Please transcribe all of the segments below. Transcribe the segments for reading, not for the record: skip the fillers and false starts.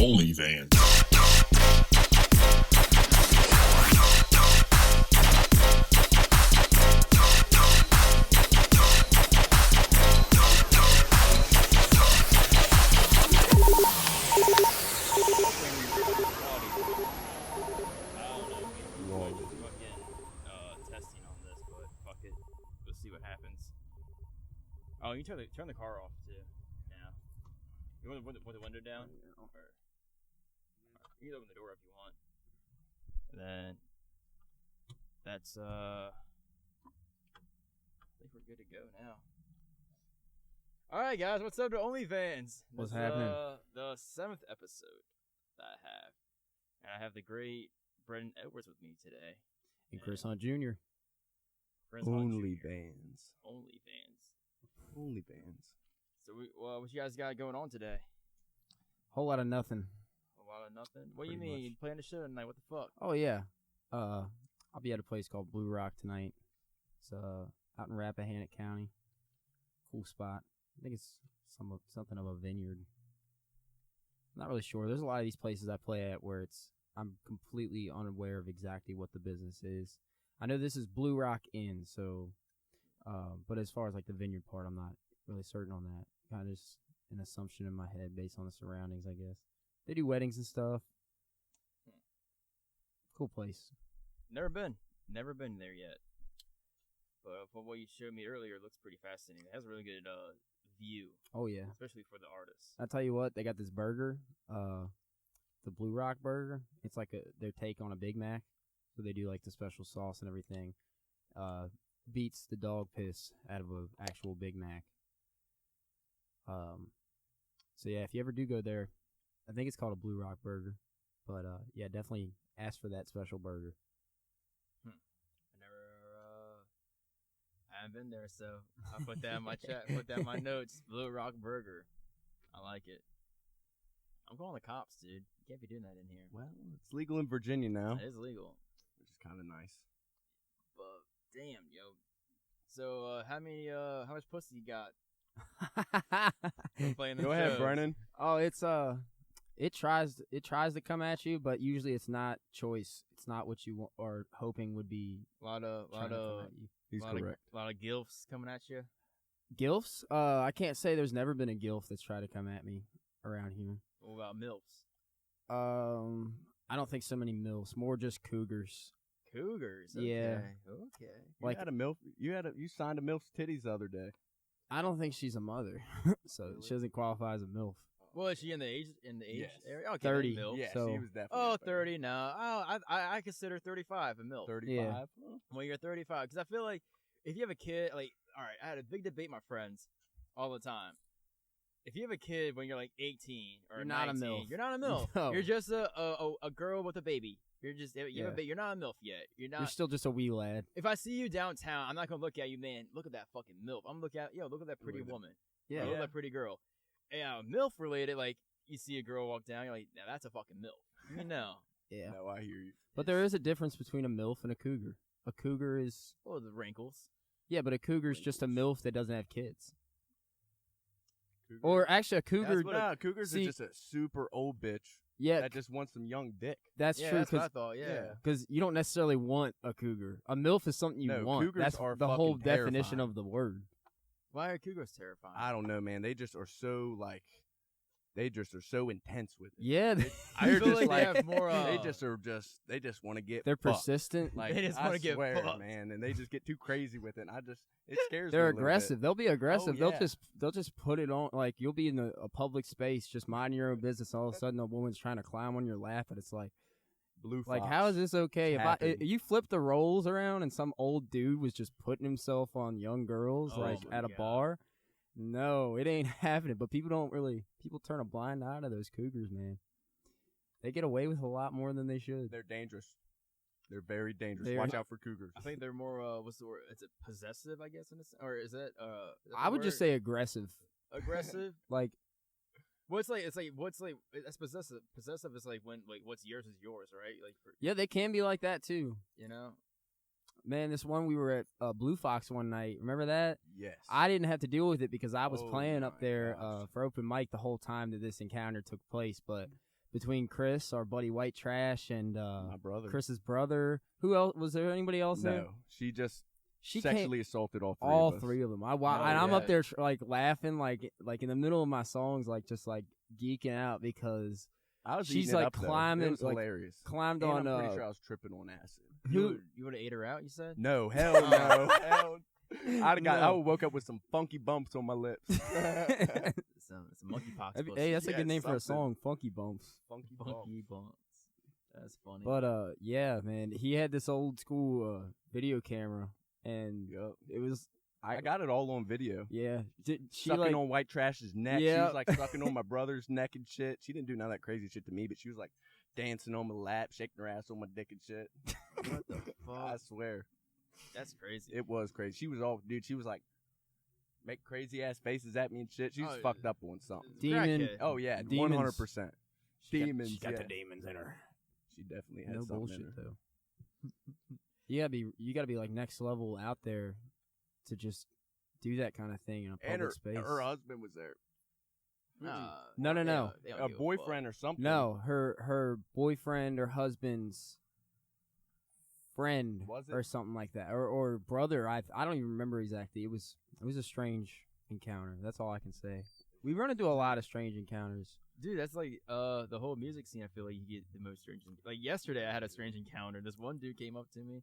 OnlyVans. Testing on this, but fuck it. We'll see what happens. Oh, you turn the car off too. Yeah. You want to put the window down? Or you can open the door if you want. And then that's I think we're good to go now. All right, guys, what's up to OnlyVans? What's happening? The 7th episode that I have, and I have the great Brennan Edwards with me today. And Chris Hunt Jr. OnlyVans. So, what you guys got going on today? Whole lot of nothing. A lot of nothing. What do you mean? You playing the show tonight? What the fuck? Oh yeah. I'll be at a place called Blue Rock tonight. It's out in Rappahannock County. Cool spot. I think it's something of a vineyard. Not really sure. There's a lot of these places I play at where I'm completely unaware of exactly what the business is. I know this is Blue Rock Inn, so but as far as like the vineyard part, I'm not really certain on that. Kind of just an assumption in my head based on the surroundings, I guess. They do weddings and stuff. Cool place. Never been there yet. But from what you showed me earlier, it looks pretty fascinating. It has a really good view. Oh yeah, especially for the artists. I tell you what, they got this burger, the Blue Rock burger. It's like their take on a Big Mac. So they do like the special sauce and everything. Beats the dog piss out of an actual Big Mac. So yeah, if you ever do go there, I think it's called a Blue Rock burger. But yeah, definitely ask for that special burger. I haven't been there, so I'll put that in my chat. Put that in my notes. Blue Rock Burger. I like it. I'm calling the cops, dude. You can't be doing that in here. Well, it's legal in Virginia now. It is legal. Which is kind of nice. But damn, yo. So how much pussy you got? Go ahead, Brennan. Oh, it tries to come at you, but usually it's not choice. It's not what you want or hoping would be. A lot of He's correct. A lot of gilfs coming at you. Gilfs? I can't say there's never been a gilf that's tried to come at me around here. What about milfs? I don't think so many milfs. More just cougars. Cougars? Okay. Yeah. Okay. Like had a milf. You signed a milf's titties the other day. I don't think she's a mother, so really? She doesn't qualify as a milf. Well, is she in the age yes. area? Okay, 30. Milf. Yeah, so, she was definitely. 30 now. Oh, I consider 35 a milf. 35. Yeah. Well, you're 35 because I feel like if you have a kid, like, all right, I had a big debate with my friends all the time. If you have a kid when you're like 18 or you're 19, not a milf. You're not a milf. No. You're just a girl with a baby. You're just you're not a milf yet. You're still just a wee lad. If I see you downtown, I'm not gonna look at you, man. Look at that fucking milf. I'm gonna look at that pretty woman. Yeah, look at that pretty girl. And milf related, like you see a girl walk down, you're like, now that's a fucking milf. You know. Yeah. No, I hear you. But there is a difference between a milf and a cougar. A cougar is the wrinkles. Yeah, but a cougar's just a milf that doesn't have kids. Cougars? Or actually, a cougar. Cougars are just a super old bitch. Yeah, that just wants some young dick. That's true. That's what I thought. Yeah, because you don't necessarily want a cougar. A milf is something you want. Cougars that's are the whole terrifying. definition of the word. Why are cougars terrifying? I don't know, man. They just are so so intense with it. Yeah, I feel like they have more. They just want to get. They're fucked. persistent. Like they just want to get fucked, man, and they just get too crazy with it. It scares me. They're aggressive. They'll be aggressive. Oh, yeah. They'll just put it on. Like you'll be in a public space, just minding your own business. All of a sudden, a woman's trying to climb on your lap, and it's like, blue. Like, how is this okay? If you flip the roles around and some old dude was just putting himself on young girls, at a bar. No, it ain't happening. But people turn a blind eye to those cougars, man. They get away with a lot more than they should. They're dangerous. They're very dangerous. Watch out for cougars. I think they're more, what's the word? Is it possessive, I guess? Or is that, I would just say aggressive. Aggressive? Like, what's that's possessive. Possessive is like when, like, what's yours is yours, right? Like, yeah, they can be like that too. You know? Man, this one we were at Blue Fox one night. Remember that? Yes. I didn't have to deal with it because I was playing up there for open mic the whole time that this encounter took place. But between Chris, our buddy White Trash, and My brother. Chris's brother. Who else? Was there anybody else there? No, she just She sexually assaulted all all three of us. three of them. And yeah. I'm up there like laughing, like in the middle of my songs, like just like geeking out because I was she's eating it like up, though. climbing, It was like, hilarious. climbed And on. I'm pretty sure I was tripping on acid. Who? You would have ate her out, you said? No, hell no. hell. I No. woke up with some funky bumps on my lips. It's a monkeypox. Hey, that's a Yeah, good name for a something. song, Funky Bumps. Funky bumps. Funky bumps. That's funny. But yeah, man, he had this old school video camera, and Yup. it was I got it all on video. yeah. She Sucking like on White Trash's neck. She Yeah. was like sucking on my brother's neck and shit. She didn't do none of that crazy shit to me, but she was like dancing on my lap, shaking her ass on my dick and shit. What the I fuck? swear. That's crazy. It was crazy. She was all, dude, she was like, make crazy ass faces at me and shit. She was Oh, fucked up on something. Demon. Crackhead. Oh, yeah, Demons. 100%. Demons, She got yeah. the demons in her. She definitely had No something bullshit in her. though. You gotta be like next level out there to just do that kind of thing in a public And space. her husband was there. No. they don't give A fuck. boyfriend or something. No, her boyfriend or husband's friend Was it? or something like that, or brother. I don't even remember exactly. It was a strange encounter. That's all I can say. We run into a lot of strange encounters. Dude, that's like the whole music scene. I feel like you get the most strange. Like yesterday, I had a strange encounter. This one dude came up to me,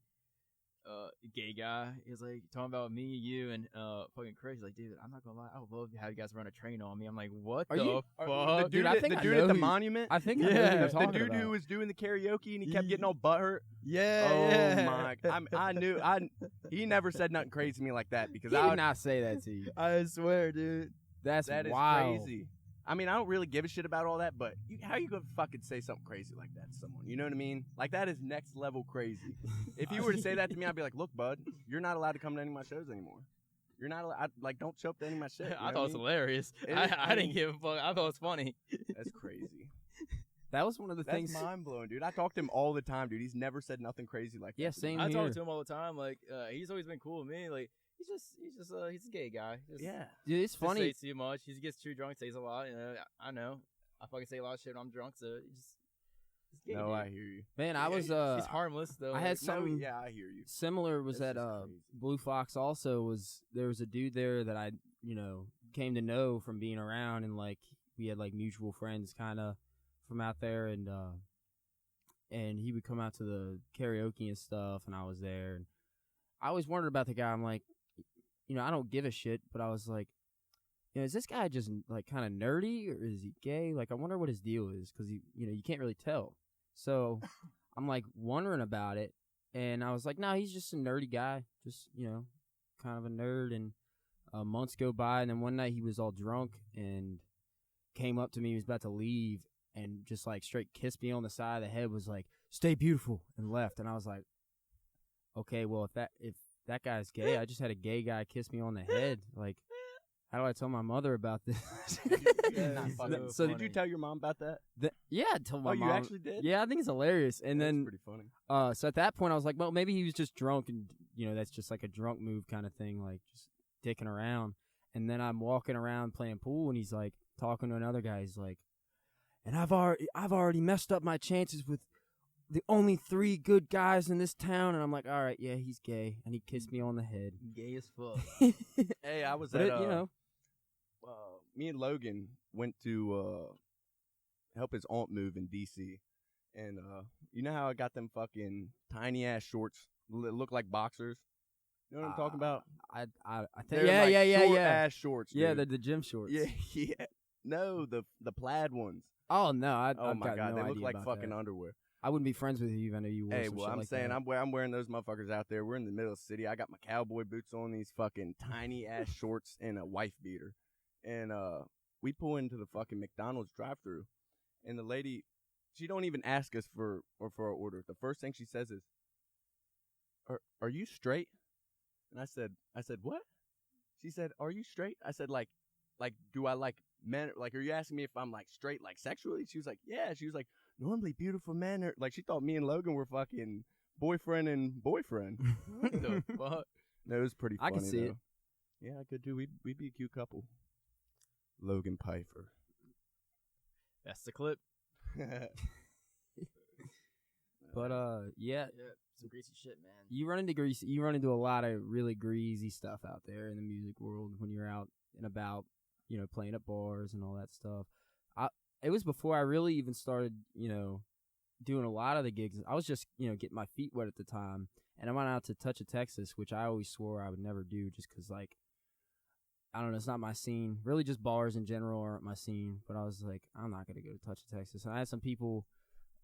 gay guy. He was like talking about me, you, and fucking Chris. He's like, dude, I'm not gonna lie, I would love to have you guys run a train on me. I'm like, what Are the you- fuck? The dude, Dude, I think the I dude know at the who- monument? I think I know who Yeah, you're the The talking dude about. who was doing the karaoke and he kept getting all butthurt. Yeah, Oh yeah. my! I knew. He never said nothing crazy to me like that because He I did would, not say that to you. I swear, dude. That's that is wild. crazy. I mean, I don't really give a shit about all that, but how you gonna fucking say something crazy like that to someone? You know what I mean? Like that is next level crazy. If you were to say that to me, I'd be like, look, bud, you're not allowed to come to any of my shows anymore. You're not allowed. Like, don't show up to any of my shit. You I know thought it what was I mean? hilarious. It I is- I didn't mean- give a fuck. I thought it was funny. That's crazy. That was one of the That's things. mind blowing, dude. I talk to him all the time, dude. He's never said nothing crazy like that. Yeah, to me. same I here. talk to him all the time. Like, he's always been cool with me. Like, he's a gay guy. Just, Yeah. Dude, it's just funny. Say too much. He gets too drunk, says a lot. You know, I know. I fucking say a lot of shit when I'm drunk. So he's gay. No, dude. I hear you. Man, I was He's harmless though. I had Like, some- No, yeah, I hear you. similar was That's at just crazy. Blue Fox also there was a dude there that I came to know from being around, and like we had like mutual friends kind of from out there, and he would come out to the karaoke and stuff, and I was there, and I always wondered about the guy. I'm like, I don't give a shit, but I was like, is this guy just like kind of nerdy or is he gay? Like, I wonder what his deal is, because you can't really tell. So I'm like wondering about it. And I was like, no, he's just a nerdy guy. Just, kind of a nerd. And months go by. And then one night he was all drunk and came up to me. He was about to leave and just like straight kissed me on the side of the head, was like, stay beautiful, and left. And I was like, okay, well, if that guy's gay, I just had a gay guy kiss me on the head. Like, how do I tell my mother about this? That's So, so did you funny. tell your mom about that? Yeah, I told my Oh, you mom. actually did? Yeah, I think it's hilarious. And That's then pretty funny. so at that point, I was like, well, maybe he was just drunk, and that's just like a drunk move kind of thing, like just dicking around. And then I'm walking around playing pool, and he's like talking to another guy. He's like, and I've already messed up my chances with the only 3 good guys in this town. And I'm like, all right, yeah, he's gay, and he kissed me on the head. Gay as fuck. Hey, I was But at me and Logan went to help his aunt move in D.C. And you know how I got them fucking tiny ass shorts that look like boxers? You know what I'm talking about? I They're think, like yeah. short ass shorts. Yeah, dude. they're the gym shorts. yeah, yeah. No, the plaid ones. Oh no, Oh I've my got god, no they look idea like about fucking that. underwear. I wouldn't be friends with you if I knew you wore Hey, some well, shit I'm like saying that. I'm wearing those motherfuckers out there. We're in the middle of the city. I got my cowboy boots on, these fucking tiny ass shorts, and a wife beater. And we pull into the fucking McDonald's drive-thru, and the lady, she don't even ask us for our order. The first thing she says is, "Are you straight?" And I said, "What?" She said, "Are you straight?" I said, like, do I like men? Like, are you asking me if I'm like straight, like sexually? She was like, "Yeah." She was like, "Normally beautiful men are," like, she thought me and Logan were fucking boyfriend and boyfriend. What the fuck? No, it was pretty I funny. can see though. it. Yeah, I could do. We'd be a cute couple. Logan Pfeiffer. That's the clip. But yeah, some greasy shit, man. you run into a lot of really greasy stuff out there in the music world when you're out and about, playing at bars and all that stuff. It was before I really even started, doing a lot of the gigs. I was just, getting my feet wet at the time, and I went out to Touch of Texas, which I always swore I would never do just because, like, I don't know, it's not my scene. Really, just bars in general aren't my scene. But I was like, I'm not going to go to Touch of Texas. And I had some people,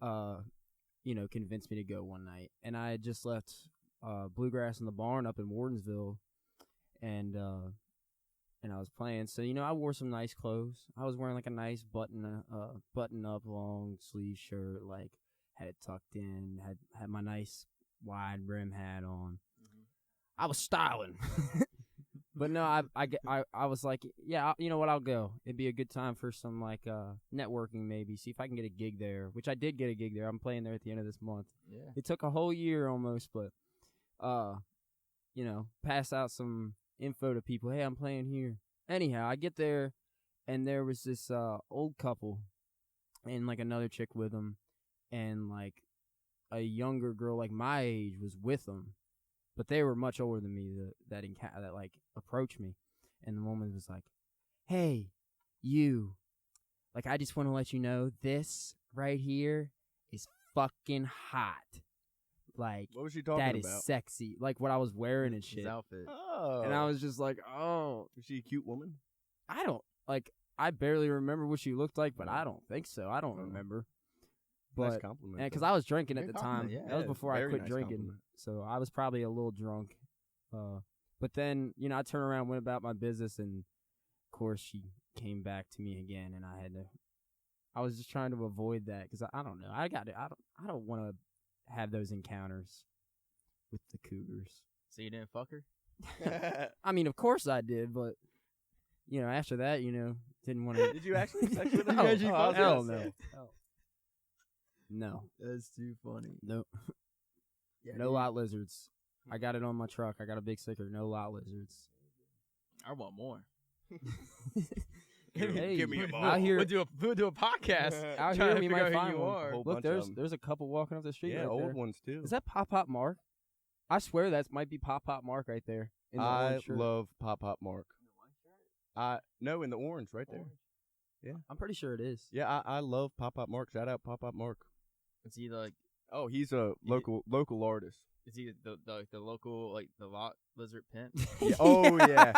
convince me to go one night. And I had just left Bluegrass in the Barn up in Wardensville, and I was playing. So, I wore some nice clothes. I was wearing like a nice button-up long sleeve shirt, like had it tucked in, had my nice wide brim hat on. Mm-hmm. I was styling. But no, I was like, yeah, you know what, I'll go. It'd be a good time for some, like, networking maybe, see if I can get a gig there, which I did get a gig there. I'm playing there at the end of this month. Yeah. It took a whole year almost, but, pass out some info to people. Hey, I'm playing here. Anyhow, I get there, and there was this old couple and, like, another chick with them, and, like, a younger girl, like, my age was with them. But they were much older than me that like approached me, and the woman was like, "Hey, you, like, I just want to let you know this right here is fucking hot. Like, what was she talking that about? is sexy. Like what I was wearing and shit. His outfit. Oh, And I was just like, oh, is she a cute woman? I barely remember what she looked like, but I don't think so. I don't remember. But Nice compliment. because I was drinking at Good the time. compliment, yeah. That was before I Very quit nice drinking. compliment. So I was probably a little drunk. But then, I turned around, went about my business, and of course she came back to me again, and I was just trying to avoid that because I don't know. I don't want to have those encounters with the cougars. So you didn't fuck her? I mean, of course I did, but after that, didn't want to. Did you actually sex with her? No, I was hell gonna say. no. No. That's too funny. No. Yeah, No lot lizards. I got it on my truck. I got a big sticker. No lot lizards. I want more. Hey, Give me a ball. out here, We'll do a podcast. out trying here to we figure might out who find you one. are. Whole Look, bunch of there's a couple walking up the street. Yeah, right old there. ones too. Is that Pop Pop Mark? I swear that might be Pop Pop Mark right there. In the I orange shirt. love Pop Pop Mark. No, in the orange right there. Yeah, I'm pretty sure it is. yeah. I love Pop Pop Mark. Shout out Pop Pop Mark. Is he like? Oh, he's a local artist. Is he the local, like, the lot lizard pimp? Yeah, oh yeah.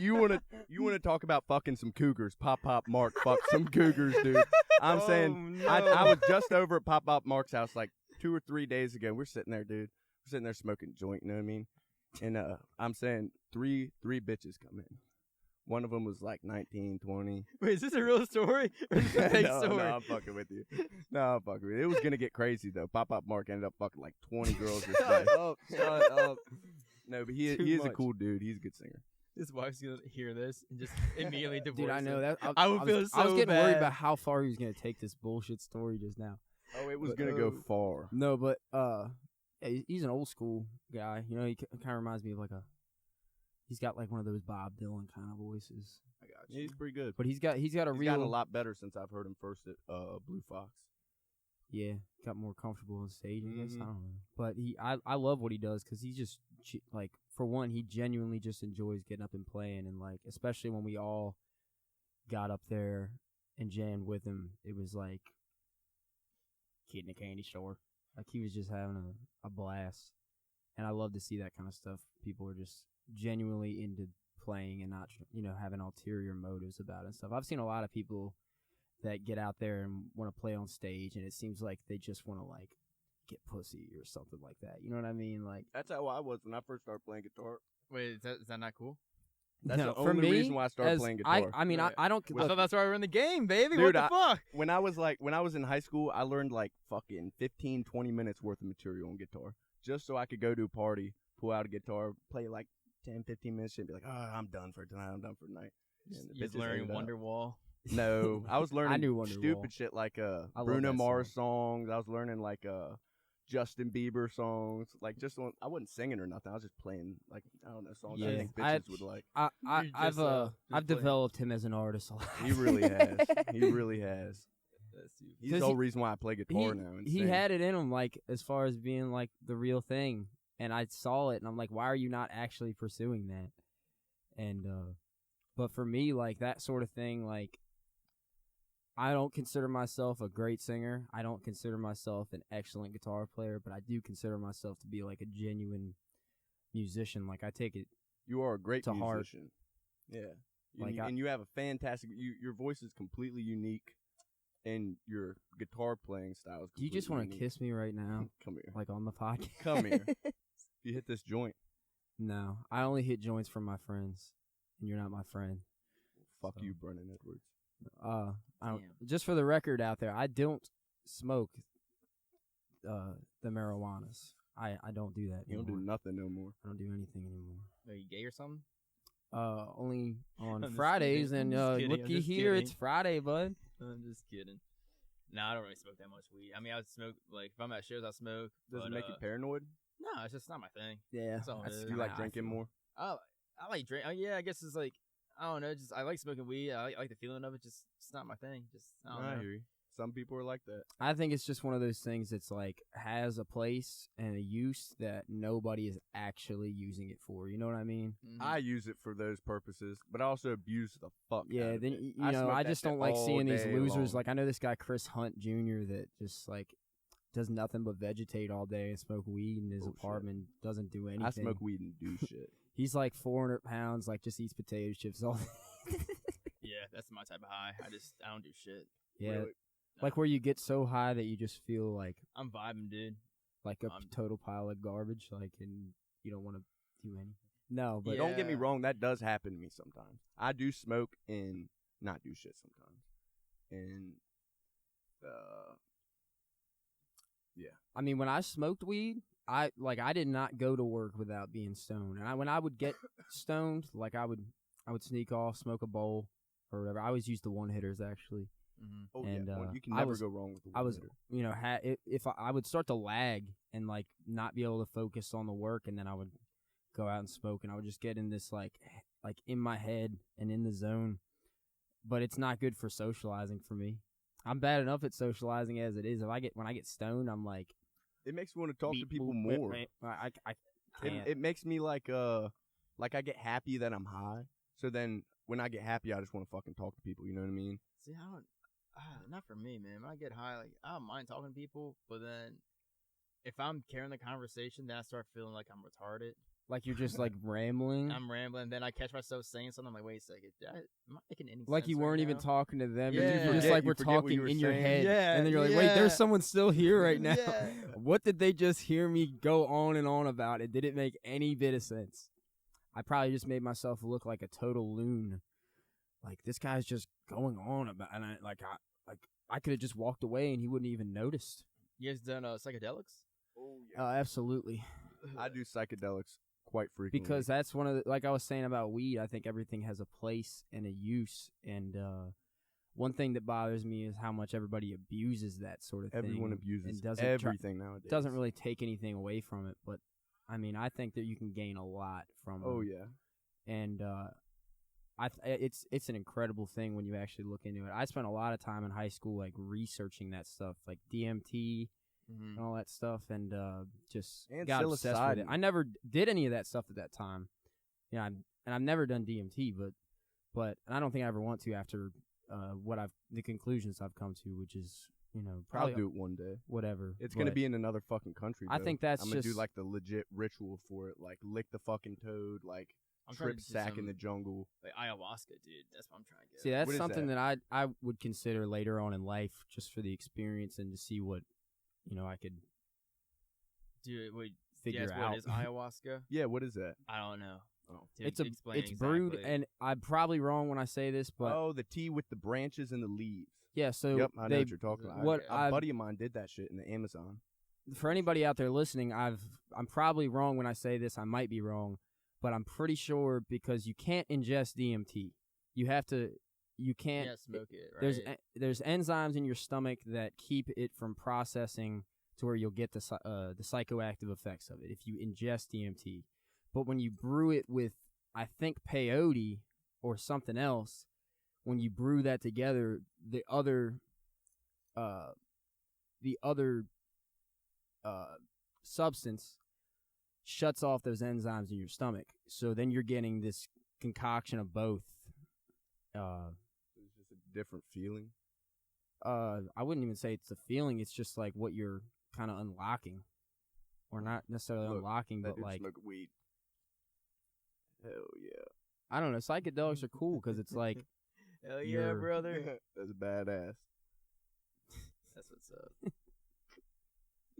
You wanna talk about fucking some cougars? Pop Pop Mark fuck some cougars, dude. I'm saying no. I was just over at Pop Pop Mark's house like 2 or 3 days ago. We're sitting there, dude. We're sitting there smoking a joint. You know what I mean? And I'm saying three bitches come in. One of them was like 19, 20. Wait, is this a real story? Or is this a fake no, story? I'm fucking with you. No, I'm fucking with you. It was gonna get crazy though. Pop Pop Mark ended up fucking like 20 girls this day. Shut up. No, but he Too is a much. cool dude. He's a good singer. His wife's gonna hear this and just immediately divorce Dude, I know him. that. I would feel I was so getting worried bad. about how far he was gonna take this bullshit story just now. Oh, it was But, gonna go far. No, but yeah, he's an old school guy. He kind of reminds me of like he's got like one of those Bob Dylan kind of voices. I got Yeah, he's pretty good. But he's got a He's real gotten a lot better since I've heard him first at Blue Fox. Yeah, got more comfortable on stage, I guess. Mhm. I don't know. But I love what he does because he's just, like, for one, he genuinely just enjoys getting up and playing. And, like, especially when we all got up there and jammed with him, it was like kid in a candy store. Like, he was just having a blast. And I love to see that kind of stuff. People are just genuinely into playing and not, having ulterior motives about it and stuff. I've seen a lot of people that get out there and want to play on stage, and it seems like they just want to, like, get pussy or something like that. You know what I mean? Like, That's how I was when I first started playing guitar. Wait, is that not cool? That's no, the for only me, reason why I started playing guitar. I mean, Right. I don't. I Look, thought that's why we're in the game, baby. Dude, what the fuck? when I was in high school, I learned like fucking 15, 20 minutes worth of material on guitar just so I could go to a party, pull out a guitar, play like 10, 15 minutes, and be like, oh, I'm done for tonight. I'm done for tonight. And the He's bitches learning ended up- Wonderwall. No, I was learning knew Wonderwall. stupid shit like love Bruno that Mars songs. I was learning like Justin Bieber songs. Like I wasn't singing or nothing. I was just playing like I don't know songs I Yeah. think bitches would like. I've just playing. developed him as an artist a lot. He really has. He really has. He's the 'Cause whole reason why I play guitar now. He Insane. had it in him, like, as far as being, like, the real thing. And I saw it, and I'm like, why are you not actually pursuing that? And, but for me, like, that sort of thing, like, I don't consider myself a great singer. I don't consider myself an excellent guitar player, but I do consider myself to be, like, a genuine musician. Like, I take it You are a great to heart. musician. Yeah. Like, And you have a fantastic. Your voice is completely unique, and your guitar playing style is. Do you just want to unique. kiss me right now? Come here. Like, on the podcast? Come here. You hit this joint. No, I only hit joints from my friends, and you're not my friend. Fuck So. you, Brennan Edwards. I don't, Damn. just for the record out there, I don't smoke the marijuanas. I don't do that You don't anymore. do nothing no more. I don't do anything anymore. Are you gay or something? Only on I'm just Fridays, kidding. and I'm just kidding. I'm looky just here, kidding. it's Friday, bud. I'm just kidding. Nah, I don't really smoke that much weed. I mean, I would smoke, like, if I'm at shows, I smoke. Does but, it make you paranoid? No, it's just not my thing. Yeah, That's all it is. Do you like drinking more? I like drink. Yeah, I guess it's like, I don't know. Just I like smoking weed. I like the feeling of it. Just it's not my thing. Just I don't know. hear you. Some people are like that. I think it's just one of those things that's like has a place and a use that nobody is actually using it for. You know what I mean? Mhm. I use it for those purposes, but I also abuse the fuck. out Yeah, of then it. you I know, smoke I that just shit don't like all seeing these day losers. long. Like I know this guy Chris Hunt Jr. that just like does nothing but vegetate all day and smoke weed in his Bullshit. apartment, doesn't do anything. I smoke weed and do shit. He's like 400 pounds, like just eats potato chips all. Yeah, that's my type of high. I don't do shit. Yeah, Really? like where you get so high that you just feel like I'm vibing, dude. a total pile of garbage, like, and you don't want to do anything. No, but But don't get me Yeah. wrong, that does happen to me sometimes. I do smoke and not do shit sometimes. And I mean, when I smoked weed, I did not go to work without being stoned. And when I would get stoned, like I would sneak off, smoke a bowl or whatever. I always used the one hitters actually. Mm-hmm. And, you can I never was- go wrong with the I was, one-hitter. you know, if I would start to lag and like not be able to focus on the work, and then I would go out and smoke, and I would just get in this like in my head and in the zone. But it's not good for socializing for me. I'm bad enough at socializing as it is. When I get stoned, I'm like It makes me want to talk to beep, people boop, more. I can't. It makes me like I get happy that I'm high. So then when I get happy, I just want to fucking talk to people. You know what I mean? See, I don't. Not for me, man. When I get high, like I don't mind talking to people, but then if I'm carrying the conversation, then I start feeling like I'm retarded. Like you're just like rambling. I'm rambling, then I catch myself saying something. I'm like, wait a second, am I making any Like sense you right weren't even now? talking to them. Yeah. You're just forget- like you we're forget what talking you were in your saying. head. Yeah, And then you're like, wait, there's yeah. someone still here right now. Yeah. What did they just hear me go on and on about? It didn't make any bit of sense. I probably just made myself look like a total loon. Like this guy's just going on about, and I could have just walked away and he wouldn't even noticed. You guys done psychedelics? Oh Absolutely. I do psychedelics quite frequently. Because that's one of the, like I was saying about weed, I think everything has a place and a use. And one thing that bothers me is how much everybody abuses that sort of thing. everyone abuses and doesn't everything nowadays. doesn't really take anything away from it. But I mean, I think that you can gain a lot from Oh it. yeah. And it's an incredible thing when you actually look into it. I spent a lot of time in high school like researching that stuff, like DMT Mm-hmm. and all that stuff, and just And got obsessed with it. psilocybin. I never did any of that stuff at that time. Yeah, and I've never done DMT, but and I don't think I ever want to after the conclusions I've come to, which is probably I'll do it one day. whatever. It's gonna but be in another fucking country. I though. think that's I'm gonna do just- like the legit ritual for it, like lick the fucking toad, like I'm trying trip to do sack in some- the jungle. like ayahuasca, dude. That's what I'm trying to get. See, that's What is something that? that I would consider later on in life, just for the experience and to see what I could Dude, wait, figure guess out. what is ayahuasca? Yeah, what is that? I don't know. Oh. Dude, It's explain brewed, exactly. and I'm probably wrong when I say this, but Oh, the tea with the branches and the leaves. yeah. So Yep, I know they, what you're talking about. what A I've- buddy of mine did that shit in the Amazon. for anybody out there listening, I'm probably wrong when I say this. I might be wrong, but I'm pretty sure because you can't ingest DMT. You can't. yeah, smoke it. Right? There's enzymes in your stomach that keep it from processing to where you'll get the psychoactive effects of it if you ingest DMT. But when you brew it with, I think, peyote or something else, when you brew that together, the other the other substance shuts off those enzymes in your stomach. So then you're getting this concoction of both. It's just a different feeling. I wouldn't even say it's a feeling. It's just like what you're kind of unlocking, or not necessarily unlocking, but like smoke weed. Hell yeah! I don't know. Psychedelics are cool because it's like, hell yeah, brother. That's badass. That's what's up. I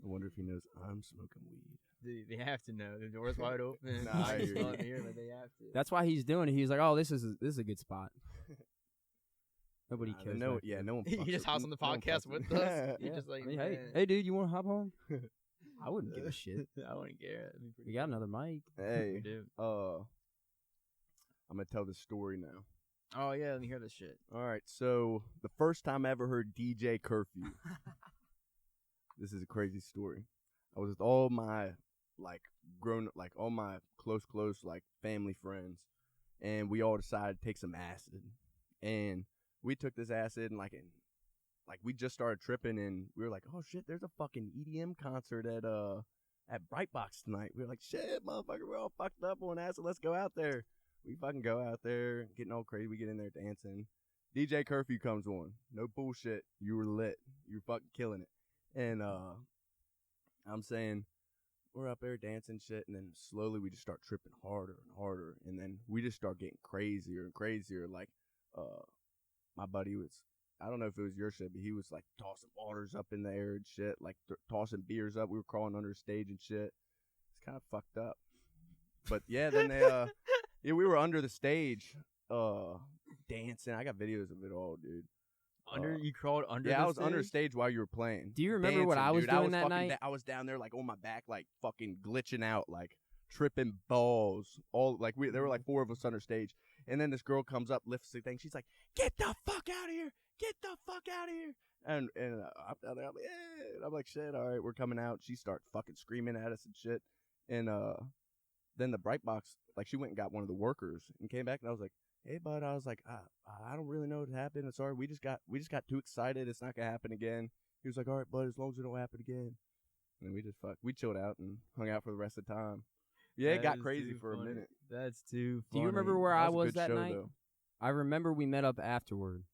wonder if he knows I'm smoking weed. They have to know. The door's wide open. Nah, I hear you. Here, but they have to. That's why he's doing it. He's like, oh, this is a good spot. Nobody cares. No, back yeah, there. no one. He just hops on the podcast with us. He just like, I mean, man. hey, dude, you want to hop on? I wouldn't give a shit. I wouldn't care. We got another mic. Hey, Dude. I'm gonna tell this story now. Oh yeah, let me hear this shit. All right, so the first time I ever heard DJ Curfew. This is a crazy story. I was with all my all my close like family friends, and we all decided to take some acid. And we took this acid and we just started tripping, and we were like, oh shit, there's a fucking EDM concert at Brightbox tonight. We were like, shit, motherfucker, we're all fucked up on acid. Let's go out there. We fucking go out there, getting all crazy. We get in there dancing. DJ Curfew comes on. No bullshit. You were lit. You were fucking killing it. And I'm saying, we're up there dancing shit, and then slowly we just start tripping harder and harder, and then we just start getting crazier and crazier. Like, my buddy was, I don't know if it was your shit, but he was like tossing waters up in the air and shit, like tossing beers up. We were crawling under the stage and shit. It's kind of fucked up. But yeah, then they, yeah, we were under the stage, dancing. I got videos of it all, dude. You crawled under. Yeah, the I was stage? under stage while you were playing. Do you remember what I was dude. doing that night? I was down there like on my back, like fucking glitching out, like tripping balls. All like there were like 4 of us under stage, and then this girl comes up, lifts the thing. She's like, "Get the fuck out of here! Get the fuck out of here!" And I'm down there. I'm like, yeah. And I'm like, shit. All right, we're coming out. She starts fucking screaming at us and shit. And then the Brightbox, like, she went and got one of the workers and came back, and I was like, hey, bud, I was like, I don't really know what happened. I'm sorry. We just got too excited. It's not going to happen again. He was like, all right, bud, as long as it don't happen again. And then we chilled out and hung out for the rest of the time. Yeah, it got crazy for a minute. That's too funny. Do you remember where I was that show, night? though. I remember we met up afterward.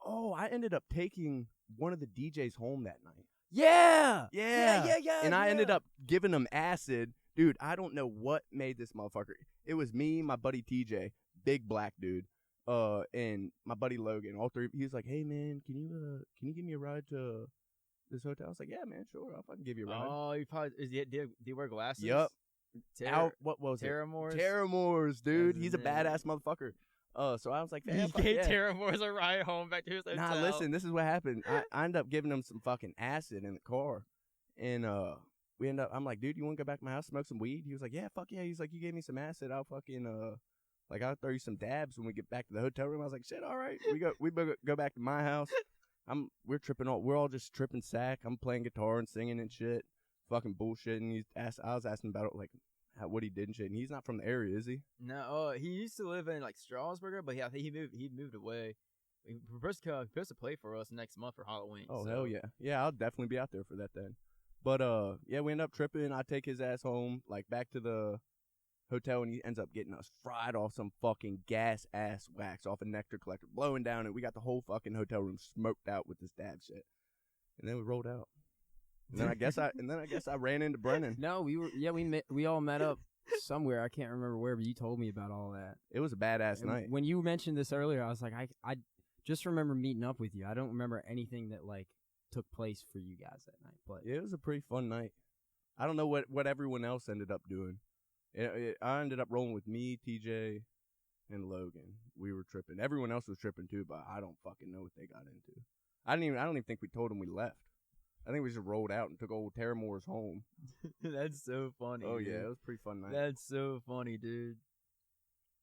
Oh, I ended up taking one of the DJs home that night. Yeah! Yeah. And I ended up giving him acid. Dude, I don't know what made this motherfucker. It was me, my buddy TJ, big black dude, and my buddy Logan. All three. He was like, "Hey man, can you give me a ride to this hotel?" I was like, "Yeah, man, sure. I'll fucking give you a ride." Oh, you probably do you wear glasses? Yep. What was it? Terramores, dude. He's a badass motherfucker. So I was like, "He gave Terramores a ride home back to his hotel." Nah, listen. This is what happened. I ended up giving him some fucking acid in the car, and I'm like, dude, you want to go back to my house, smoke some weed? He was like, yeah, fuck yeah. He's like, you gave me some acid. I'll fucking, I'll throw you some dabs when we get back to the hotel room. I was like, shit, all right. We go back to my house. We're all just tripping sack. I'm playing guitar and singing and shit. Fucking bullshit. And I was asking about, like, what he did and shit. And he's not from the area, is he? No, he used to live in, like, Strasburg, but I think he moved away. He was supposed to play for us next month for Halloween. Oh, hell yeah. Yeah, I'll definitely be out there for that then. But, yeah, we end up tripping. I take his ass home, like, back to the hotel, and he ends up getting us fried off some fucking gas-ass wax off a nectar collector, blowing down, and we got the whole fucking hotel room smoked out with this dab shit. And then we rolled out. And then I guess I ran into Brennan. No, we all met up somewhere. I can't remember where, but you told me about all that. It was a badass night. When you mentioned this earlier, I was like, I just remember meeting up with you. I don't remember anything that, like, took place for you guys that night. But yeah, it was a pretty fun night. I don't know what everyone else ended up doing. I ended up rolling with me, TJ, and Logan. We were tripping. Everyone else was tripping too, but I don't fucking know what they got into. I don't even think we told them we left. I think we just rolled out and took old Terramores home. That's so funny. Oh dude. yeah, it was a pretty fun night. That's so funny, dude.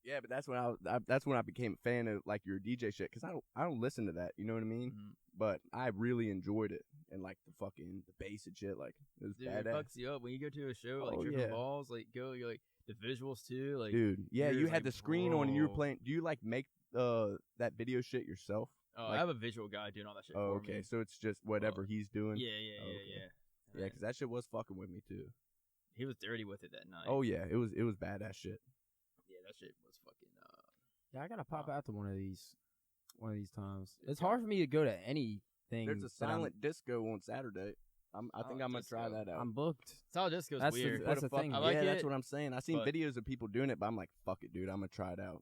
Yeah, but that's when I became a fan of, like, your DJ shit, because I don't listen to that, you know what I mean? Mm-hmm. But I really enjoyed it, and, like, the bass and shit, like, it was badass. It fucks you up when you go to a show, like, tripping balls, like, you're like, the visuals too, like, dude, yeah, you had like, the screen on and you were playing. Do you, like, make that video shit yourself? Oh, I have a visual guy doing all that shit. Oh, for okay. me. So it's just whatever he's doing. Yeah, Yeah, because that shit was fucking with me too. He was dirty with it that night. Oh yeah, it was badass shit. Yeah, that shit was fucking. Yeah, I gotta pop out to one of these times. It's hard for me to go to anything. There's a silent disco on Saturday. I think I'm gonna try that out. I'm booked. Solid disco's That's weird. that's the thing. I like yeah, it, that's what I'm saying. I seen but- videos of people doing it, but I'm like, fuck it, dude. I'm gonna try it out.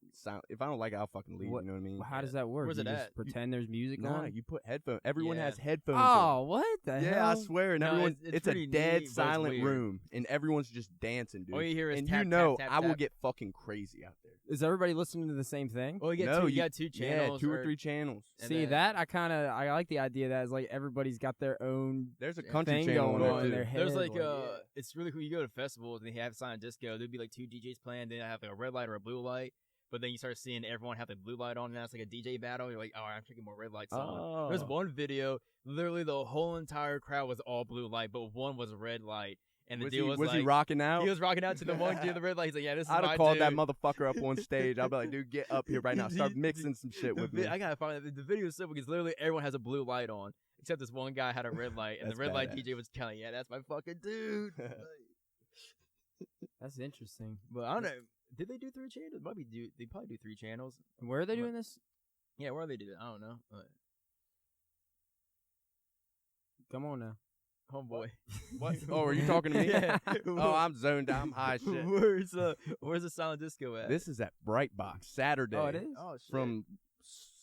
If I don't like it, I'll fucking leave. What- You know what I mean? How does that work? Where's you it just at? pretend there's music Nah, on? you put headphones. Everyone Yeah. has headphones. Oh, what the in. hell? Yeah, I swear. And No, everyone, it's it's a pretty dead neat, but it's silent weird. room, and everyone's just dancing, dude. All you hear is and tap, you know, tap, tap, I will tap. get fucking crazy out there. Is everybody listening to the same thing? Well, you No, got two channels. Yeah, 2 or 3 channels. and See then- that I like the idea that it's like everybody's got their own There's a Yeah. country thing channel going on on there in too. their head. There's like yeah. it's really cool. You go to festivals and they have silent disco. There'd be like 2 DJs playing. Then I have like a red light or a blue light. But then you start seeing everyone have the blue light on, and that's like a DJ battle. You're like, oh, I'm taking more red lights on. There's Oh. one video, literally the whole entire crowd was all blue light, but one was a red light. And the Was deal he, was was like, he rocking out? he was rocking out to the one dude with the red light. He's like, yeah, this is I'd my have called dude. that motherfucker up on stage. I'd be like, dude, get up here right now. Start mixing some shit with me. I gotta find the video is simple because literally everyone has a blue light on, except this one guy had a red light, and the That's red light badass. DJ was telling, yeah, that's my fucking dude. That's interesting. But I don't know. Did they do 3 channels? They probably do 3 channels. Where are they doing this? Yeah, where are they doing it? I don't know. Come on now. Homeboy. What? Oh, are you talking to me? Yeah. Oh, I'm zoned out. I'm high as shit. Where's the silent disco at? This is at Bright Box Saturday. Oh, it is. Oh shit. From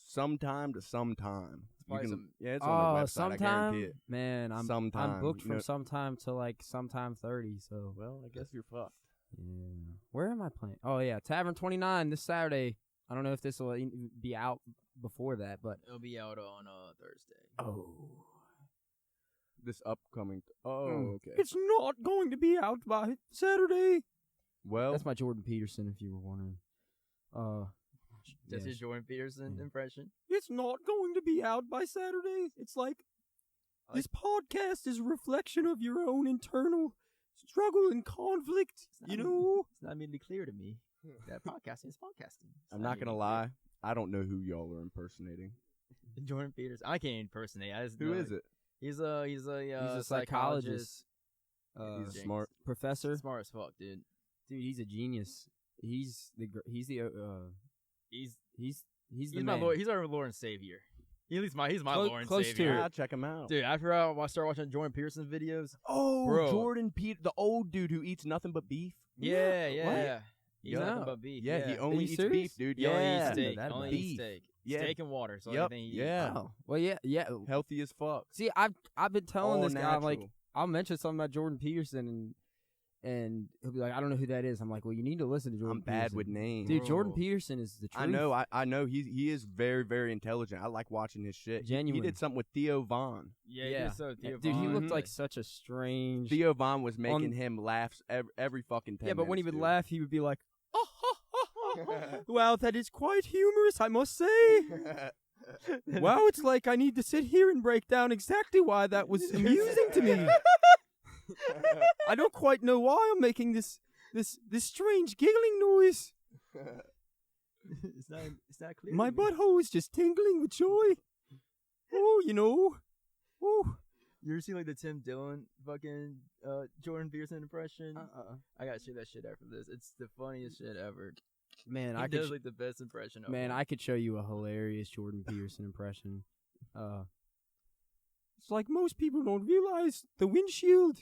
sometime to sometime. probably some- yeah, it's on the website. I guarantee sometime. it. Man, I'm Sometime, booked you from know- sometime to like sometime 30. So Well, I guess you're fucked. yeah. Where am I playing? Oh yeah, Tavern 29 this Saturday. I don't know if this will be out before that, but It'll be out on Thursday. oh, This upcoming. Oh, okay. it's not going to be out by Saturday. Well, That's my Jordan Peterson, if you were wondering. That's yeah. his Jordan Peterson Yeah. impression. It's not going to be out by Saturday. It's like this podcast is a reflection of your own internal struggle and conflict. It's You not- know. It's not immediately clear to me that podcasting is podcasting. It's I'm not gonna immediately lie. I don't know who y'all are impersonating. clear. Jordan Peterson. I can't impersonate. I just Who know is it? He's a He's a psychologist, He's James. smart. professor. Smart as fuck, dude. Dude, he's a genius. He's the He's the my man. Lord. He's our Lord and Savior. He's my Close- Lord and close to Savior. it. Yeah, check him out. Dude, after I started watching Jordan Peterson videos, Oh, Bro. Jordan Peter, the old dude who eats nothing but beef. yeah. What? He's Yeah. nothing but beef. Yeah, he only you eats serious? beef, dude. He only Yeah, eats steak. that Only about eats beef. steak. Yeah. Steak and water. So Yep. everything he eats. Yeah. Oh, well, yeah. Healthy as fuck. See, I've been telling All this guy, I'm like, natural. I'll mention something about Jordan Peterson, and he'll be like, I don't know who that is. I'm like, well, you need to listen to Jordan I'm bad Peterson. with names. Dude, Jordan Bro. Peterson is the truth. I know. I know. He is very, very intelligent. I like watching his shit. He Genuine. did something with Theo Vaughn. Yeah. So Dude, he Vaughn. looked like such a strange. Theo Vaughn was On- making him laugh every fucking 10 yeah, but when he minutes, would dude. laugh, he would be like, wow, that is quite humorous, I must say. Wow, it's like I need to sit here and break down exactly why that was amusing to me. I don't quite know why I'm making this strange giggling noise. it's not clear. My to me. butthole is just tingling with joy. Oh, you know. Oh. You ever seen like the Tim Dillon fucking Jordan Peterson impression? I gotta show that shit after this. It's the funniest shit ever. Man, He I does could like the best impression of man, him. I could show you a hilarious Jordan Peterson impression. It's like most people don't realize the windshield.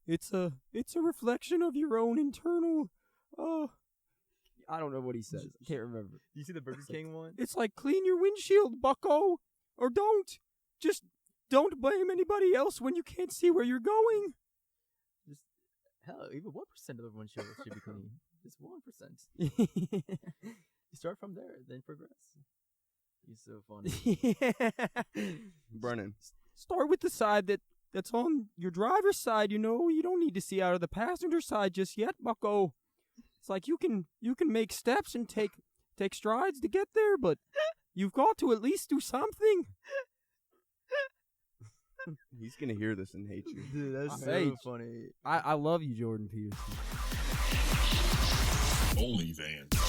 It's a reflection of your own internal. I don't know what he says. I can't remember. You see the Burger King one? It's like clean your windshield, bucko, or don't. Just don't blame anybody else when you can't see where you're going. Just hell, even 1% of the windshield should be clean. Just 1%. You start from there, then progress. He's so funny. Brennan. Start with the side that's on your driver's side, you know. You don't need to see out of the passenger side just yet, bucko. It's like you can make steps and take strides to get there, but you've got to at least do something. He's gonna hear this and hate you. Dude, that's Hey, so funny. I love you, Jordan Peterson. OnlyVans.